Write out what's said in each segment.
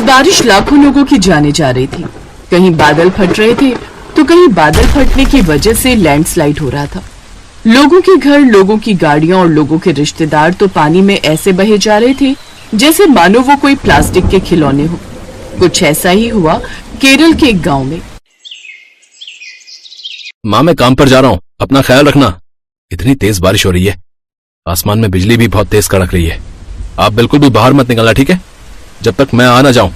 बारिश लाखों लोगों की जाने जा रही थी। कहीं बादल फट रहे थे तो कहीं बादल फटने की वजह से लैंडस्लाइड हो रहा था। लोगों के घर, लोगों की गाड़ियां और लोगों के रिश्तेदार तो पानी में ऐसे बहे जा रहे थे जैसे मानो वो कोई प्लास्टिक के खिलौने हो। कुछ ऐसा ही हुआ केरल के एक गांव में। माँ, मैं काम पर जा रहा हूँ, अपना ख्याल रखना। इतनी तेज बारिश हो रही है, आसमान में बिजली भी बहुत तेज कड़क रही है। आप बिल्कुल भी बाहर मत निकलना, ठीक है, जब तक मैं आ ना जाऊं।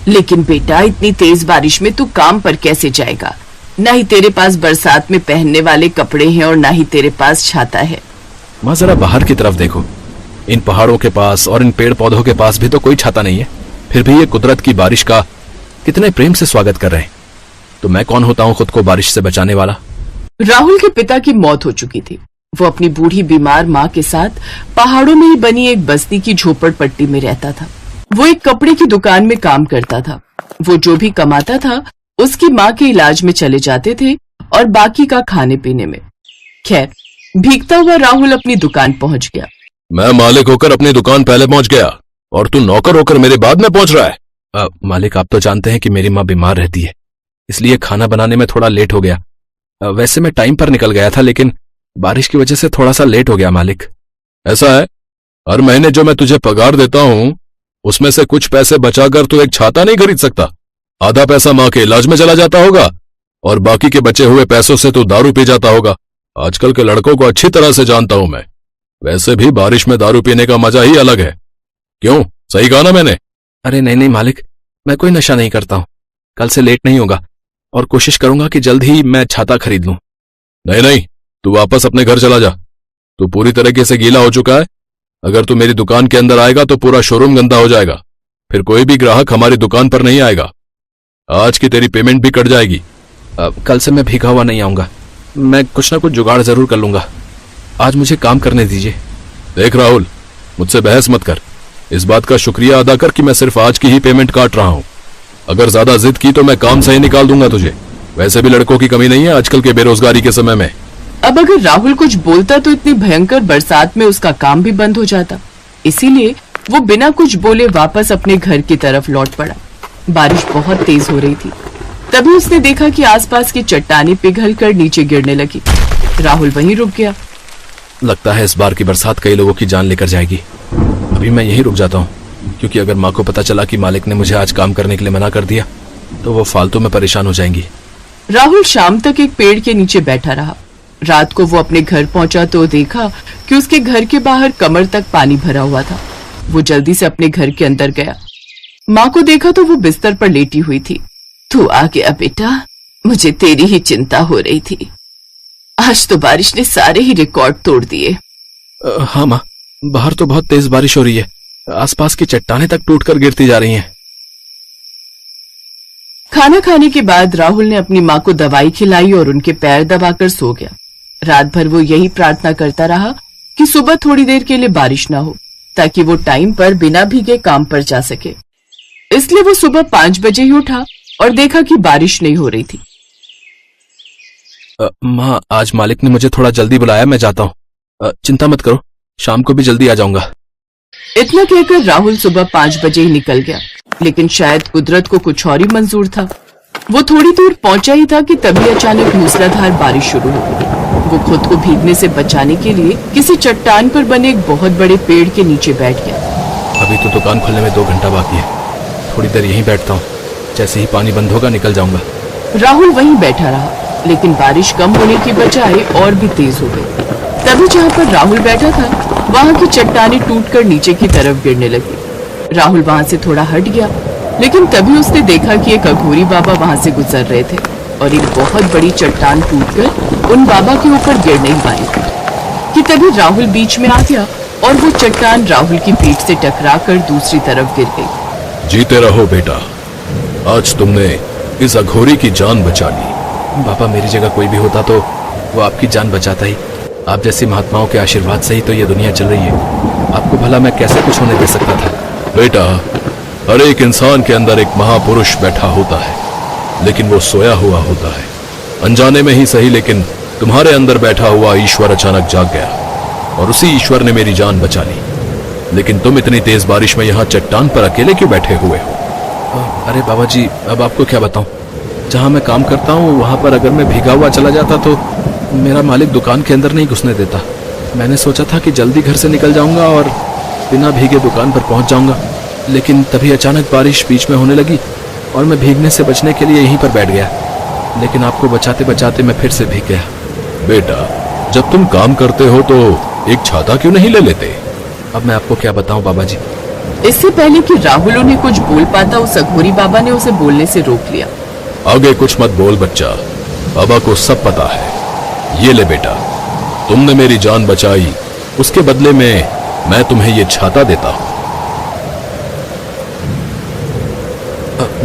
लेकिन बेटा, इतनी तेज बारिश में तू काम पर कैसे जाएगा? ना ही तेरे पास बरसात में पहनने वाले कपड़े हैं और ना ही तेरे पास छाता है। माँ, जरा बाहर की तरफ देखो। इन पहाड़ों के पास और इन पेड़ पौधों के पास भी तो कोई छाता नहीं है, फिर भी ये कुदरत की बारिश का कितने प्रेम से स्वागत कर रहे हैं। तो मैं कौन होता हूँ खुद को बारिश से बचाने वाला? राहुल के पिता की मौत हो चुकी थी। वो अपनी बूढ़ी बीमार माँ के साथ पहाड़ों में ही बनी एक बस्ती की झोपड़पट्टी में रहता था। वो एक कपड़े की दुकान में काम करता था। वो जो भी कमाता था उसकी माँ के इलाज में चले जाते थे और बाकी का खाने पीने में। खैर, भीगता हुआ राहुल अपनी दुकान पहुंच गया। मैं मालिक होकर अपनी दुकान पहले पहुंच गया और तू नौकर होकर मेरे बाद में पहुंच रहा है। मालिक, आप तो जानते हैं कि मेरी माँ बीमार रहती है, इसलिए खाना बनाने में थोड़ा लेट हो गया। वैसे मैं टाइम पर निकल गया था, लेकिन बारिश की वजह से थोड़ा सा लेट हो गया मालिक। ऐसा है? हर महीने जो मैं तुझे पगार देता हूँ उसमें से कुछ पैसे बचाकर तू एक छाता नहीं खरीद सकता? आधा पैसा माँ के इलाज में चला जाता होगा और बाकी के बचे हुए पैसों से तू दारू पी जाता होगा। आजकल के लड़कों को अच्छी तरह से जानता हूं मैं। वैसे भी बारिश में दारू पीने का मजा ही अलग है। क्यों, सही कहा ना मैंने? अरे नहीं नहीं मालिक, मैं कोई नशा नहीं करता हूँ। कल से लेट नहीं होगा और कोशिश करूंगा कि जल्द ही मैं छाता खरीद लूं। नहीं नहीं, तू वापस अपने घर चला जा। तू पूरी तरीके से गीला हो चुका है। अगर तू मेरी दुकान के अंदर आएगा तो पूरा शोरूम गंदा हो जाएगा, फिर कोई भी ग्राहक हमारी दुकान पर नहीं आएगा। आज की तेरी पेमेंट भी कट जाएगी। कल से मैं भीगा हुआ नहीं आऊंगा, मैं कुछ ना कुछ जुगाड़ जरूर कर लूंगा। आज मुझे काम करने दीजिए। देख राहुल, मुझसे बहस मत कर। इस बात का शुक्रिया अदा कर कि मैं सिर्फ आज की ही पेमेंट काट रहा हूं। अगर ज्यादा जिद की तो मैं काम से ही निकाल दूंगा तुझे। वैसे भी लड़कों की कमी नहीं है आजकल के बेरोजगारी के समय में। अब अगर राहुल कुछ बोलता तो इतनी भयंकर बरसात में उसका काम भी बंद हो जाता। इसीलिए वो बिना कुछ बोले वापस अपने घर की तरफ लौट पड़ा। बारिश बहुत तेज हो रही थी। तभी उसने देखा कि आसपास की चट्टानें पिघलकर नीचे गिरने लगी। राहुल वहीं रुक गया। लगता है इस बार की बरसात कई लोगों की जान लेकर जाएगी। अभी मैं यहीं रुक जाता हूँ, क्योंकि अगर माँ को पता चला कि मालिक ने मुझे आज काम करने के लिए मना कर दिया तो वो फालतू में परेशान हो जाएंगी। राहुल शाम तक एक पेड़ के नीचे बैठा रहा। रात को वो अपने घर पहुंचा तो देखा कि उसके घर के बाहर कमर तक पानी भरा हुआ था। वो जल्दी से अपने घर के अंदर गया। माँ को देखा तो वो बिस्तर पर लेटी हुई थी। तू आ गया बेटा, मुझे तेरी ही चिंता हो रही थी। आज तो बारिश ने सारे ही रिकॉर्ड तोड़ दिए। हाँ माँ, बाहर तो बहुत तेज बारिश हो रही है। आसपास की चट्टानें तक टूटकर गिरती जा रही हैं। खाना खाने के बाद राहुल ने अपनी माँ को दवाई खिलाई और उनके पैर दबाकर सो गया। रात भर वो यही प्रार्थना करता रहा कि सुबह थोड़ी देर के लिए बारिश ना हो, ताकि वो टाइम पर बिना भीगे काम पर जा सके। इसलिए वो सुबह 5 बजे ही उठा और देखा कि बारिश नहीं हो रही थी। माँ, आज मालिक ने मुझे थोड़ा जल्दी बुलाया, मैं जाता हूँ। चिंता मत करो, शाम को भी जल्दी आ जाऊंगा। इतना कहकर राहुल सुबह 5 बजे ही निकल गया, लेकिन शायद कुदरत को कुछ और ही मंजूर था। वो थोड़ी दूर पहुंचा ही था कि तभी अचानक मूसलाधार बारिश शुरू हो गई। वो खुद को भीगने से बचाने के लिए किसी चट्टान पर बने एक बहुत बड़े पेड़ के नीचे बैठ गया। अभी तो दुकान खुलने में 2 घंटा बाकी है, थोड़ी देर यहीं बैठता हूँ। जैसे ही पानी बंद होगा निकल जाऊंगा। राहुल वहीं बैठा रहा, लेकिन बारिश कम होने की बजाय और भी तेज हो गई। तभी जहाँ पर राहुल बैठा था वहाँ की चट्टानें टूटकर नीचे की तरफ गिरने लगी। राहुल वहाँ से थोड़ा हट गया, लेकिन तभी उसने देखा कि एक अघोरी बाबा वहाँ से गुजर रहे थे और एक बहुत बड़ी चट्टान टूटकर उन बाबा के ऊपर गिरने ही वाली थी कि तभी राहुल बीच में आ गया और वो चट्टान राहुल की पीठ से टकराकर दूसरी तरफ गिर गई। जीते रहो बेटा, आज तुमने इस अघोरी की जान बचा ली। बाबा, मेरी जगह कोई भी होता तो वो आपकी जान बचाता ही। आप जैसी महात्माओं के आशीर्वाद से ही तो ये दुनिया चल रही है। आपको भला मैं कैसे कुछ होने दे सकता था? बेटा, हर एक इंसान के अंदर एक महापुरुष बैठा होता है, लेकिन वो सोया हुआ होता है। अनजाने में ही सही, लेकिन तुम्हारे अंदर बैठा हुआ ईश्वर अचानक जाग गया और उसी ईश्वर ने मेरी जान बचा ली। लेकिन तुम इतनी तेज बारिश में यहाँ चट्टान पर अकेले क्यों बैठे हुए हो? अरे बाबा जी, अब आपको क्या बताऊं। जहां मैं काम करता हूं वहां पर अगर मैं भीगा हुआ चला जाता तो मेरा मालिक दुकान के अंदर नहीं घुसने देता। मैंने सोचा था कि जल्दी घर से निकल जाऊंगा और बिना भीगे दुकान पर पहुंच जाऊंगा, लेकिन तभी अचानक बारिश बीच में होने लगी और मैं भीगने से बचने के लिए यहीं पर बैठ गया। लेकिन आपको बचाते बचाते मैं फिर से भीग गया। बेटा, जब तुम काम करते हो तो एक छाता क्यों नहीं ले लेते? अब मैं आपको क्या बताऊं बाबा जी। इससे पहले कि राहुल उन्हें कुछ बोल पाता, उस अघोरी बाबा ने उसे बोलने से रोक लिया। आगे कुछ मत बोल बच्चा, बाबा को सब पता है। ये ले बेटा, तुमने मेरी जान बचाई, उसके बदले में मैं तुम्हें ये छाता देता हूं।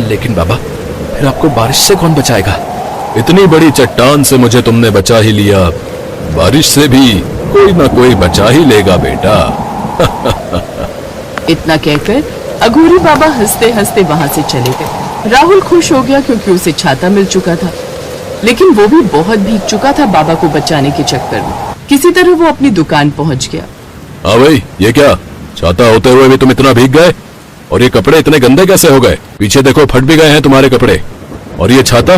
लेकिन बाबा, फिर आपको बारिश से कौन बचाएगा? इतनी बड़ी चट्टान से मुझे तुमने बचा ही लिया, बारिश से भी कोई ना कोई बचा ही लेगा बेटा। इतना कहकर अघोरी बाबा हंसते हंसते वहां से चले गए। राहुल खुश हो गया क्योंकि उसे छाता मिल चुका था, लेकिन वो भी बहुत भीग चुका था बाबा को बचाने के चक्कर में। किसी तरह वो अपनी दुकान पहुंच गया। हाँ भाई, ये क्या, छाता होते हुए भी तुम इतना भीग गए? और ये कपड़े इतने गंदे कैसे हो गए? पीछे देखो, फट भी गए हैं तुम्हारे कपड़े। और ये छाता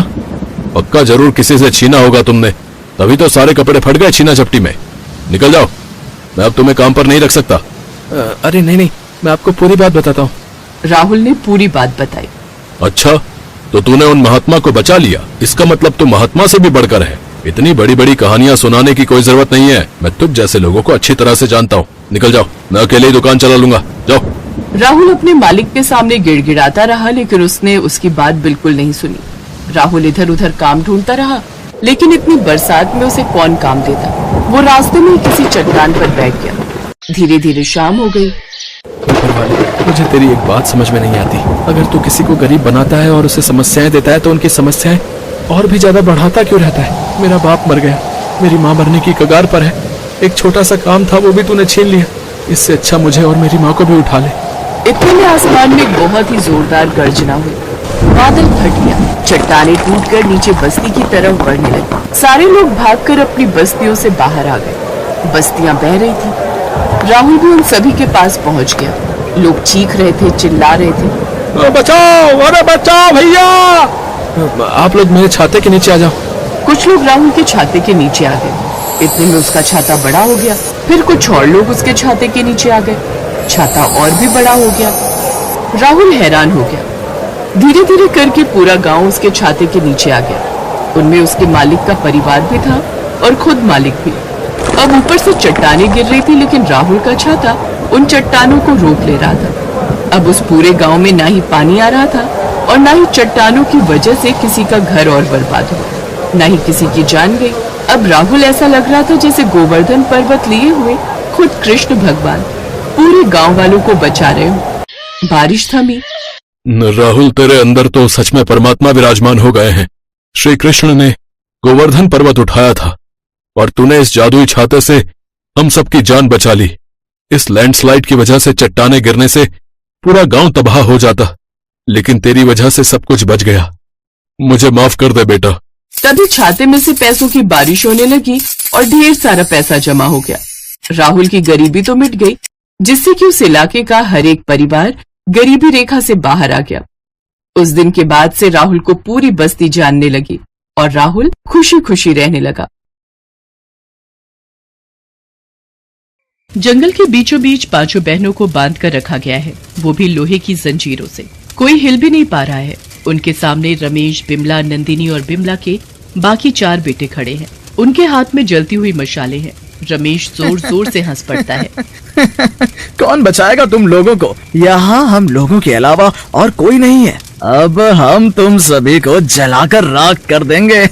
पक्का जरूर किसी से छीना होगा तुमने, तभी तो सारे कपड़े फट गए छीना झपटी में। निकल जाओ, मैं अब तुम्हें काम पर नहीं रख सकता। अरे नहीं नहीं, मैं आपको पूरी बात बताता हूँ। राहुल ने पूरी बात बताई। अच्छा, तो तूने उन महात्मा को बचा लिया, इसका मतलब तू महात्मा से भी बढ़कर है। इतनी बड़ी बड़ी कहानियां सुनाने की कोई जरूरत नहीं है, मैं तुझ जैसे लोगों को अच्छी तरह से जानता हूँ। निकल जाओ, मैं अकेले ही दुकान चला लूंगा, जाओ। राहुल अपने मालिक के सामने गिड़गिड़ाता रहा, लेकिन उसने उसकी बात बिल्कुल नहीं सुनी। राहुल इधर उधर काम ढूंढता रहा, लेकिन इतनी बरसात में उसे कौन काम देता। वो रास्ते में किसी चट्टान पर बैठ गया। धीरे धीरे शाम हो गई। ऊपर वाले, मुझे तेरी एक बात समझ में नहीं आती। अगर तू किसी को गरीब बनाता है और उसे समस्याएं देता है तो उनकी समस्याएं और भी ज्यादा बढ़ाता क्यों रहता है? मेरा बाप मर गया, मेरी माँ मरने की कगार पर है, एक छोटा सा काम था वो भी तूने छीन लिया। इससे अच्छा मुझे और मेरी माँ को भी उठा ले। इतने में आसमान में एक बहुत ही जोरदार गर्जना हुई। बादल फट गया, चट्टानें टूटकर नीचे बस्ती की तरफ बढ़ने लगी। सारे लोग भागकर अपनी बस्तियों से बाहर आ गए। बस्तियां बह रही थी। राहुल भी उन सभी के पास पहुंच गया। लोग चीख रहे थे, चिल्ला रहे थे, बचाओ, अरे बचाओ भैया, आप लोग मेरे छाते के नीचे आ जाओ। कुछ लोग राहुल के छाते के नीचे आ गए। इतने में उसका छाता बड़ा हो गया। फिर कुछ और लोग उसके छाते के नीचे आ गए। छाता और भी बड़ा हो गया। राहुल हैरान हो गया। धीरे धीरे करके पूरा गांव उसके छाते के नीचे आ गया। उनमें उसके मालिक का परिवार भी था और खुद मालिक भी। अब ऊपर से चट्टानें गिर रही थी, लेकिन राहुल का छाता उन चट्टानों को रोक ले रहा था। अब उस पूरे गांव में ना ही पानी आ रहा था और ना ही चट्टानों की वजह से किसी का घर और बर्बाद हुआ, ना ही किसी की जान गई। अब राहुल ऐसा लग रहा था जैसे गोवर्धन पर्वत लिए हुए खुद कृष्ण भगवान पूरे गांव वालों को बचा रहे हो। बारिश थमी। राहुल, तेरे अंदर तो सच में परमात्मा विराजमान हो गए हैं। श्री कृष्ण ने गोवर्धन पर्वत उठाया था और तूने इस जादुई छाते से हम सबकी जान बचा ली। इस लैंडस्लाइड की वजह से चट्टाने गिरने से पूरा गांव तबाह हो जाता, लेकिन तेरी वजह से सब कुछ बच गया। मुझे माफ कर दे बेटा। तभी छाते में से पैसों की बारिश होने लगी और ढेर सारा पैसा जमा हो गया। राहुल की गरीबी तो मिट गई, जिससे कि उस इलाके का हर एक परिवार गरीबी रेखा से बाहर आ गया। उस दिन के बाद से राहुल को पूरी बस्ती जानने लगी और राहुल खुशी खुशी रहने लगा। जंगल के बीचों बीच 5 बहनों को बांध कर रखा गया है, वो भी लोहे की जंजीरों से। कोई हिल भी नहीं पा रहा है। उनके सामने रमेश, बिमला, नंदिनी और बिमला के बाकी 4 बेटे खड़े हैं। उनके हाथ में जलती हुई मशालें हैं। रमेश जोर जोर से हंस पड़ता है। कौन बचाएगा तुम लोगों को? यहाँ हम लोगों के अलावा और कोई नहीं है। अब हम तुम सभी को जलाकर राख कर देंगे।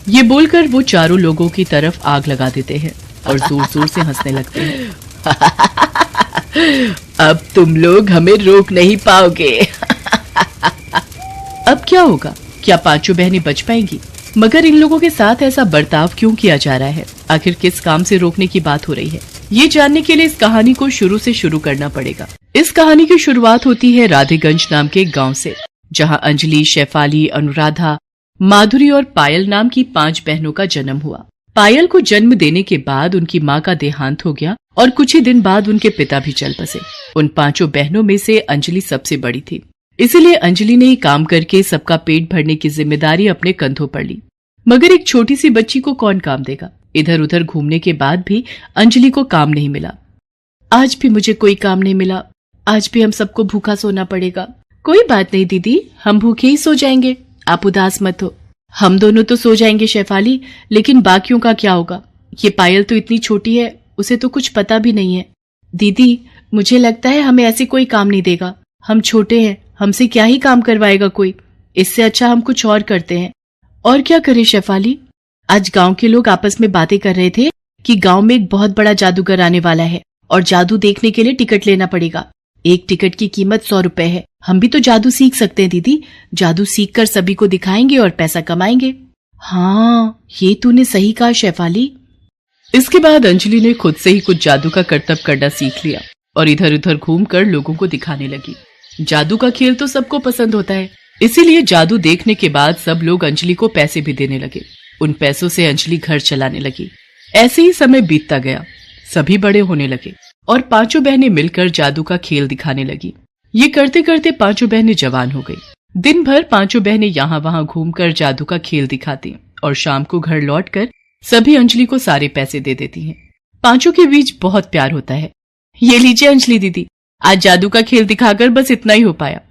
ये बोलकर वो चारों लोगों की तरफ आग लगा देते हैं और जोर जोर से हंसने लगते हैं। अब तुम लोग हमें रोक नहीं पाओगे। अब क्या होगा? क्या 5 बहनें बच पाएंगी? मगर इन लोगों के साथ ऐसा बर्ताव क्यों किया जा रहा है? आखिर किस काम से रोकने की बात हो रही है? ये जानने के लिए इस कहानी को शुरू से शुरू करना पड़ेगा। इस कहानी की शुरुआत होती है राधेगंज नाम के गांव से, जहां अंजलि, शेफाली, अनुराधा, माधुरी और पायल नाम की 5 बहनों का जन्म हुआ। पायल को जन्म देने के बाद उनकी माँ का देहांत हो गया और कुछ ही दिन बाद उनके पिता भी चल बसे। उन 5 बहनों में से अंजलि सबसे बड़ी थी। इसीलिए अंजलि ने ही काम करके सबका पेट भरने की जिम्मेदारी अपने कंधों पर ली। मगर एक छोटी सी बच्ची को कौन काम देगा? इधर उधर घूमने के बाद भी अंजलि को काम नहीं मिला। आज भी मुझे कोई काम नहीं मिला, आज भी हम सबको भूखा सोना पड़ेगा। कोई बात नहीं दीदी, हम भूखे ही सो जाएंगे, आप उदास मत हो। हम दोनों तो सो जाएंगे शेफाली, लेकिन बाकियों का क्या होगा? ये पायल तो इतनी छोटी है, उसे तो कुछ पता भी नहीं है। दीदी, मुझे लगता है हमें ऐसे कोई काम नहीं देगा। हम छोटे हैं, हमसे क्या ही काम करवाएगा कोई। इससे अच्छा हम कुछ और करते हैं। और क्या करें शेफाली? आज गांव के लोग आपस में बातें कर रहे थे कि गांव में एक बहुत बड़ा जादूगर आने वाला है और जादू देखने के लिए टिकट लेना पड़ेगा। एक टिकट की कीमत 100 रुपए है। हम भी तो जादू सीख सकते हैं दीदी। जादू सीख कर सभी को दिखाएंगे और पैसा कमाएंगे। हाँ, ये तूने सही कहा शेफाली। इसके बाद अंजलि ने खुद से ही कुछ जादू का करतब करना सीख लिया और इधर उधर घूमकर लोगों को दिखाने लगी। जादू का खेल तो सबको पसंद होता है, इसीलिए जादू देखने के बाद सब लोग अंजलि को पैसे भी देने लगे। उन पैसों से अंजलि घर चलाने लगी। ऐसे ही समय बीतता गया, सभी बड़े होने लगे और पांचों बहनें मिलकर जादू का खेल दिखाने लगी। ये करते करते पांचों बहनें जवान हो गई। दिन भर पांचों बहनें यहाँ वहां घूमकर जादू का खेल दिखाती और शाम को घर लौटकर सभी अंजलि को सारे पैसे दे देती हैं। पांचों के बीच बहुत प्यार होता है। ये लीजिए अंजलि दीदी, आज जादू का खेल दिखाकर बस इतना ही हो पाया।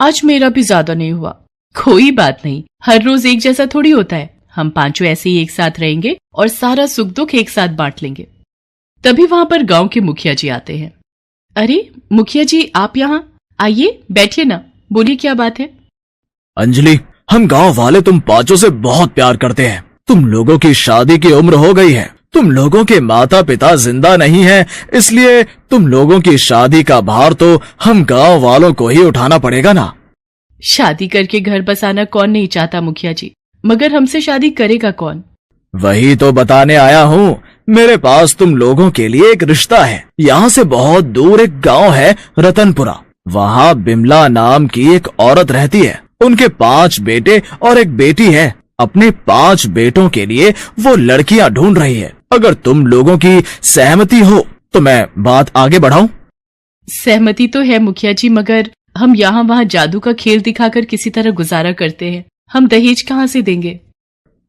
आज मेरा भी ज्यादा नहीं हुआ। कोई बात नहीं, हर रोज एक जैसा थोड़ी होता है। हम पांचों ऐसे ही एक साथ रहेंगे और सारा सुख दुख एक साथ बांट लेंगे। तभी वहां पर गांव के मुखिया जी आते हैं। अरे मुखिया जी, आप यहाँ आइए, बैठिए ना, बोलिए क्या बात है? अंजलि, हम गांव वाले तुम पांचों से बहुत प्यार करते हैं। तुम लोगों की शादी की उम्र हो गई है, तुम लोगों के माता पिता जिंदा नहीं हैं, इसलिए तुम लोगों की शादी का भार तो हम गांव वालों को ही उठाना पड़ेगा ना। शादी करके घर बसाना कौन नहीं चाहता मुखिया जी, मगर हमसे शादी करेगा कौन? वही तो बताने आया हूँ। मेरे पास तुम लोगों के लिए एक रिश्ता है। यहाँ से बहुत दूर एक गांव है रतनपुरा, वहाँ बिमला नाम की एक औरत रहती है। उनके 5 बेटे और एक बेटी है। अपने 5 बेटों के लिए वो लड़कियां ढूंढ रही है। अगर तुम लोगों की सहमति हो तो मैं बात आगे बढ़ाऊं? सहमति तो है मुखिया जी, मगर हम यहाँ वहाँ जादू का खेल दिखाकर किसी तरह गुजारा करते हैं। हम दहेज कहाँ से देंगे?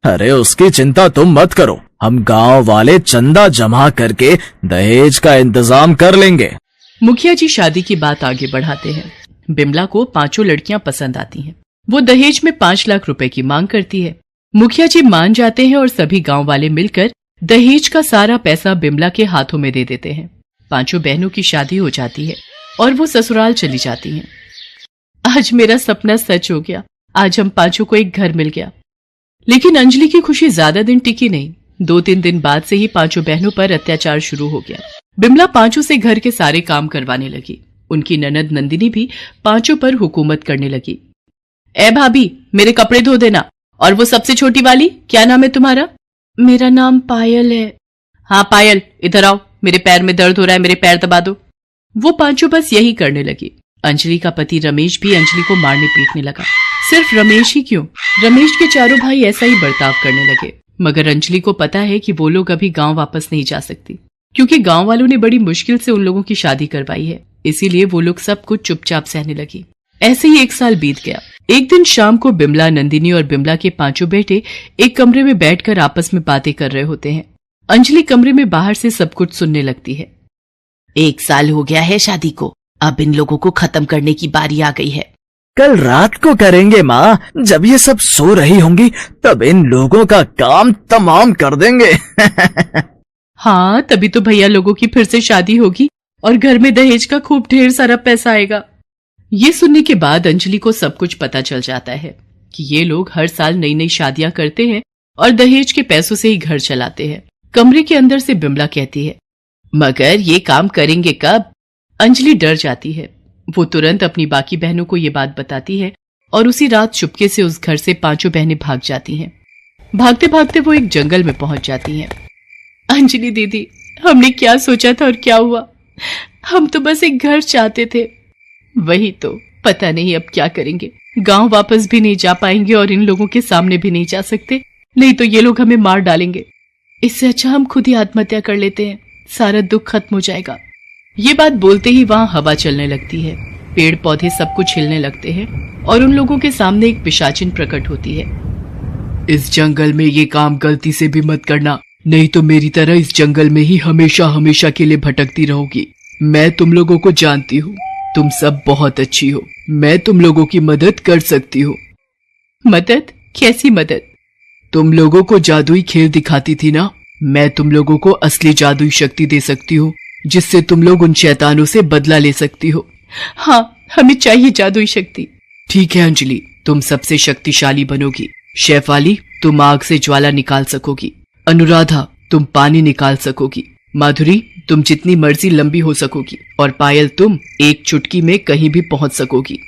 अरे उसकी चिंता तुम मत करो, हम गांव वाले चंदा जमा करके दहेज का इंतजाम कर लेंगे। मुखिया जी शादी की बात आगे बढ़ाते हैं। बिमला को 5 लड़कियां पसंद आती हैं। वो दहेज में 5 लाख रुपए की मांग करती है। मुखिया जी मान जाते हैं और सभी गांव वाले मिलकर दहेज का सारा पैसा बिमला के हाथों में दे देते हैं। 5 बहनों की शादी हो जाती है और वो ससुराल चली जाती हैं। आज मेरा सपना सच हो गया। आज हम 5 को एक घर मिल गया। लेकिन अंजलि की खुशी ज्यादा दिन टिकी नहीं। 2-3 दिन बाद से ही 5 बहनों पर अत्याचार शुरू हो गया। बिमला 5 से घर के सारे काम करवाने लगी। उनकी ननद नंदिनी भी 5 पर हुकूमत करने लगी। ए भाभी, मेरे कपड़े धो देना। और वो सबसे छोटी वाली, क्या नाम है तुम्हारा? मेरा नाम पायल है। हाँ पायल, इधर आओ, मेरे पैर में दर्द हो रहा है, मेरे पैर दबा दो। वो 5 बस यही करने लगी। अंजलि का पति रमेश भी अंजलि को मारने पीटने लगा। सिर्फ रमेश ही क्यों, रमेश के चारों भाई ऐसा ही बर्ताव करने लगे। मगर अंजलि को पता है कि वो लोग अभी गांव वापस नहीं जा सकती, क्योंकि गांव वालों ने बड़ी मुश्किल से उन लोगों की शादी करवाई है। इसीलिए वो लोग सब कुछ चुपचाप सहने लगी। ऐसे ही 1 साल बीत गया। एक दिन शाम को बिमला, नंदिनी और बिमला के 5 बेटे एक कमरे में बैठकर आपस में बातें कर रहे होते हैं। अंजलि कमरे में बाहर से सब कुछ सुनने लगती है। 1 साल हो गया है शादी को, अब इन लोगों को खत्म करने की बारी आ गई है। कल रात को करेंगे माँ, जब ये सब सो रही होंगी तब इन लोगों का काम तमाम कर देंगे। हाँ, तभी तो भैया लोगों की फिर से शादी होगी और घर में दहेज का खूब ढेर सारा पैसा आएगा। ये सुनने के बाद अंजलि को सब कुछ पता चल जाता है कि ये लोग हर साल नई नई शादियां करते हैं और दहेज के पैसों से ही घर चलाते हैं। कमरे के अंदर से बिमला कहती है, मगर ये काम करेंगे कब? अंजलि डर जाती है। वो तुरंत अपनी बाकी बहनों को ये बात बताती है और उसी रात चुपके से उस घर से 5 बहनें भाग जाती हैं। भागते भागते वो एक जंगल में पहुंच जाती हैं। अंजलि दीदी, हमने क्या सोचा था और क्या हुआ? हम तो बस एक घर चाहते थे। वही तो, पता नहीं अब क्या करेंगे। गांव वापस भी नहीं जा पाएंगे और इन लोगों के सामने भी नहीं जा सकते, नहीं तो ये लोग हमें मार डालेंगे। इससे अच्छा हम खुद ही आत्महत्या कर लेते हैं, सारा दुख खत्म हो जाएगा। ये बात बोलते ही वहां हवा चलने लगती है। पेड़ पौधे सब कुछ हिलने लगते हैं और उन लोगों के सामने एक पिशाचिन प्रकट होती है। इस जंगल में ये काम गलती से भी मत करना, नहीं तो मेरी तरह इस जंगल में ही हमेशा हमेशा के लिए भटकती रहोगी। मैं तुम लोगों को जानती हूँ, तुम सब बहुत अच्छी हो, मैं तुम लोगों की मदद कर सकती हूँ। मदद? कैसी मदद? तुम लोगों को जादुई खेल दिखाती थी ना, मैं तुम लोगों को असली जादुई शक्ति दे सकती हूँ, जिससे तुम लोग उन शैतानों से बदला ले सकती हो। हाँ, हमें चाहिए जादुई शक्ति। ठीक है अंजलि, तुम सबसे शक्तिशाली बनोगी। शेफाली, तुम आग से ज्वाला निकाल सकोगी। अनुराधा, तुम पानी निकाल सकोगी। माधुरी, तुम जितनी मर्जी लंबी हो सकोगी। और पायल, तुम एक चुटकी में कहीं भी पहुंच सकोगी।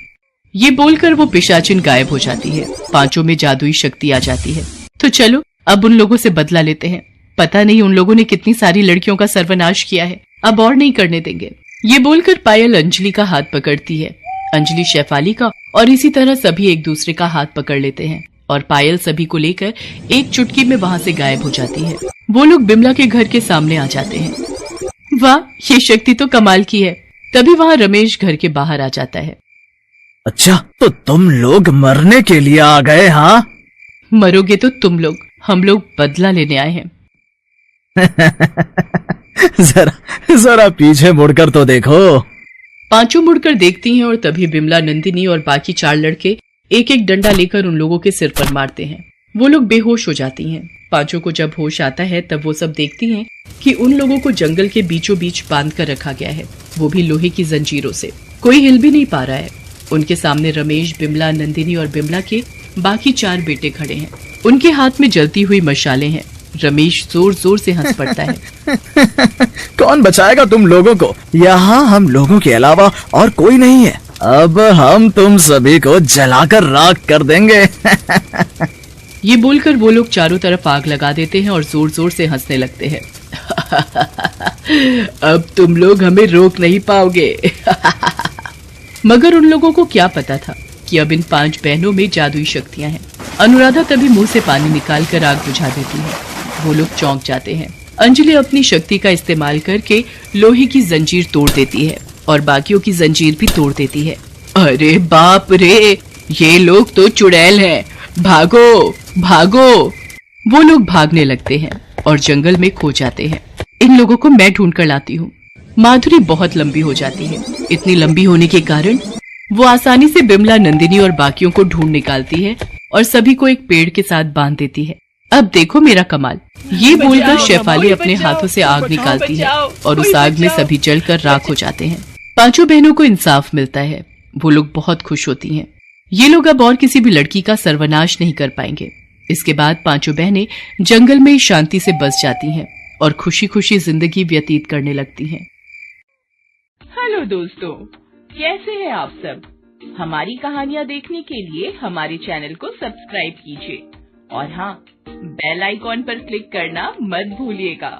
ये बोलकर वो पिशाचिन गायब हो जाती है। पांचों में जादुई शक्ति आ जाती है। तो चलो अब उन लोगों से बदला लेते हैं। पता नहीं उन लोगों ने कितनी सारी लड़कियों का सर्वनाश किया है, अब और नहीं करने देंगे। ये बोलकर पायल अंजलि का हाथ पकड़ती है, अंजलि शेफाली का, और इसी तरह सभी एक दूसरे का हाथ पकड़ लेते हैं और पायल सभी को लेकर एक चुटकी में वहाँ से गायब हो जाती है। वो लोग बिमला के घर के सामने आ जाते हैं। वाह, ये शक्ति तो कमाल की है। तभी वहाँ रमेश घर के बाहर आ जाता है। अच्छा, तो तुम लोग मरने के लिए आ गए? हाँ, मरोगे तो तुम लोग, हम लोग बदला लेने आए हैं। जरा पीछे मुड़कर तो देखो। पांचों मुड़कर देखती हैं और तभी बिमला, नंदिनी और बाकी 4 लड़के एक एक डंडा लेकर उन लोगों के सिर पर मारते हैं। वो लोग बेहोश हो जाती हैं। पांचों को जब होश आता है तब वो सब देखती हैं कि उन लोगों को जंगल के बीचों बीच बांध कर रखा गया है, वो भी लोहे की जंजीरों से। कोई हिल भी नहीं पा रहा है। उनके सामने रमेश, बिमला, नंदिनी और बिमला के बाकी 4 बेटे खड़े हैं। उनके हाथ में जलती हुई मशालें हैं। रमेश जोर जोर से हंस पड़ता है। कौन बचाएगा तुम लोगों को? यहाँ हम लोगों के अलावा और कोई नहीं है। अब हम तुम सभी को जलाकर राख कर देंगे। ये बोलकर वो लोग चारों तरफ आग लगा देते हैं और जोर जोर से हंसने लगते हैं। अब तुम लोग हमें रोक नहीं पाओगे। मगर उन लोगों को क्या पता था कि अब इन 5 बहनों में जादुई शक्तियां हैं। अनुराधा तभी मुंह से पानी निकालकर आग बुझा देती है। वो लोग चौंक जाते हैं। अंजलि अपनी शक्ति का इस्तेमाल करके लोहे की जंजीर तोड़ देती है और बाकियों की जंजीर भी तोड़ देती है। अरे बाप रे, ये लोग तो चुड़ैल हैं, भागो भागो। वो लोग भागने लगते हैं और जंगल में खो जाते हैं। इन लोगों को मैं ढूंढ कर लाती हूँ। माधुरी बहुत लंबी हो जाती है। इतनी लंबी होने के कारण वो आसानी से बिमला, नंदिनी और बाकियों को ढूंढ निकालती है और सभी को एक पेड़ के साथ बांध देती है। अब देखो मेरा कमाल। ये बोलकर शेफाली अपने हाथों से आग निकालती है और उस आग में सभी जलकर राख हो जाते हैं। 5 बहनों को इंसाफ मिलता है। वो लोग बहुत खुश होती हैं। ये लोग अब और किसी भी लड़की का सर्वनाश नहीं कर पाएंगे। इसके बाद 5 बहनें जंगल में शांति से बस जाती हैं और खुशी खुशी जिंदगी व्यतीत करने लगती हैं। हेलो दोस्तों, कैसे हैं आप सब? हमारी कहानियाँ देखने के लिए हमारे चैनल को सब्सक्राइब कीजिए और हाँ, बेल आइकॉन पर क्लिक करना मत भूलिएगा।